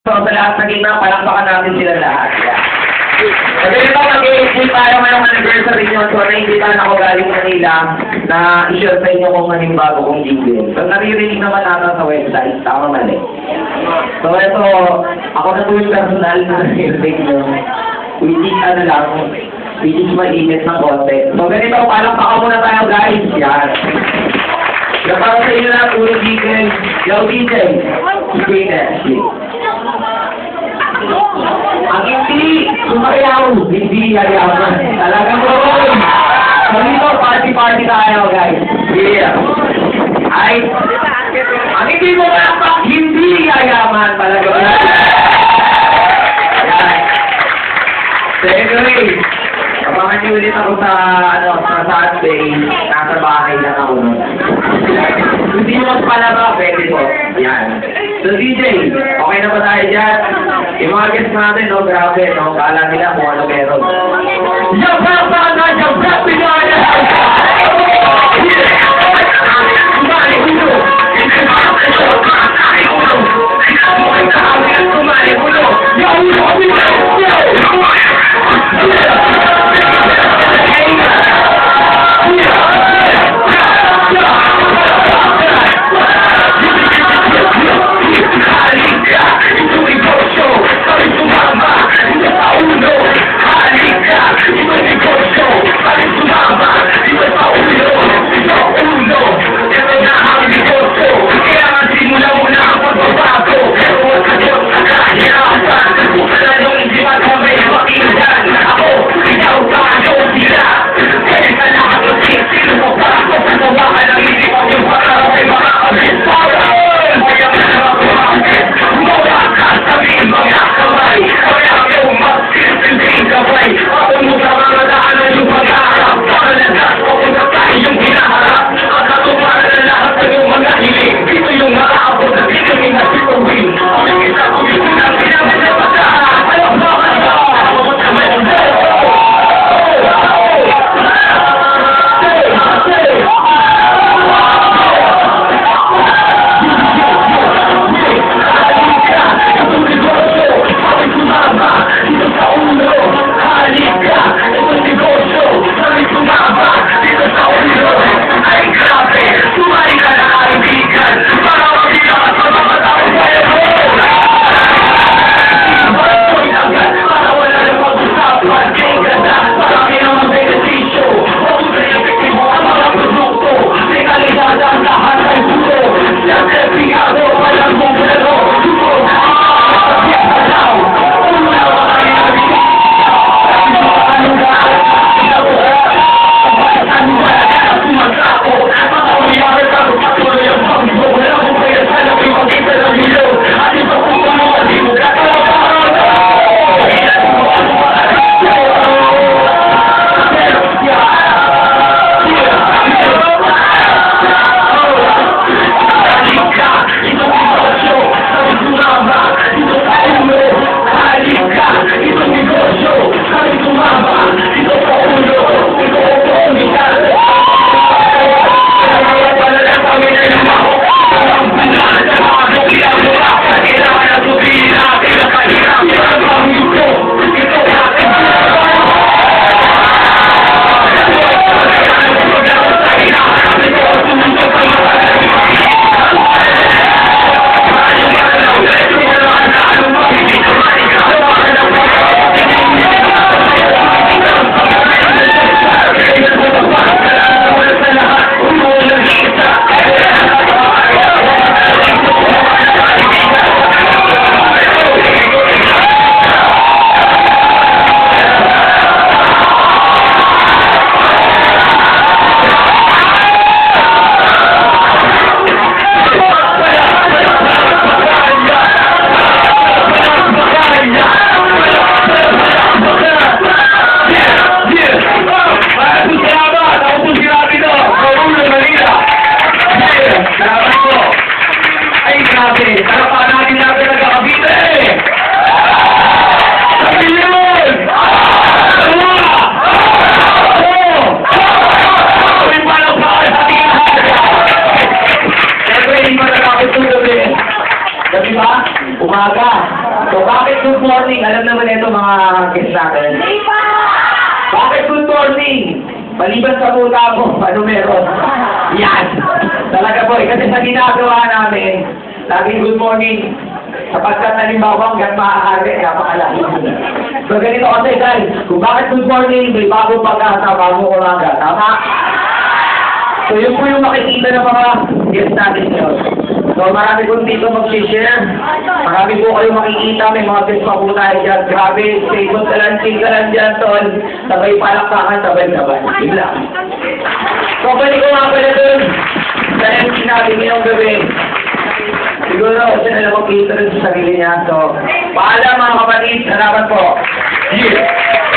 So, sa lahat ng gitna, palakpakan natin sila lahat. So, ganito, mag-i-explain tayo ngayong anniversary nyo. So, naiinditan ako galing Manila na i-share sa inyo kung anong bago kong jingle. So, naririnig naman natin sa website. Tama mali. So, ito, ako na po yung personal na naririnig nyo. Which is mainit ng konti. So, ganito, palakpakan muna tayo, guys. Yan. Kapag sa inyo na, puro jingle. Yo, DJ. Sige na. Ang hindi sumayaw, hindi yayaman. Talagang gawin. So dito, party-party tayo, guys. Yeah. Ay, ang hindi mo mapak, hindi yayaman. Talagang yan. So anyway, abangan niyo ulit ako sa Sunday. Nasa bahay lang ako nun. Hindi mo mas palaba, pwede po. Yan. So DJ, okay na ba tayo dyan? Yung mga guests natin, no, grabe, no, kala nila kung ano meron. Yung papa na, yung happy na yan! Kumali ulo! Kumali ulo! Simula So, bakit good morning? Alam naman ito mga guests natin. Bakit good morning? Maliban sa puta mo, ano meron? Yan! Talaga po, kasi sa ginagawa namin, laging good morning. Sapagkat halimbawa hanggang maaari, napakalaki. So ganito kasi guys, kung bakit good morning, may bagong pag-asa, bagong umaga. Tama? So yun po yung makikita ng mga guests natin ngayon. So marami po dito mag-share. Marami po kayo makikita, may mga guests pa po tayo dyan. Grabe, stable ka lang dyan, tol. Sabay palakpakan, sabay-sabay. Yun lang. So balik ko nga pala dun sa MC natin ngayong gabi. Siguro siya na lang makikita rin sa sarili niya. So, paalam mga kapatid, salamat po. Yeah.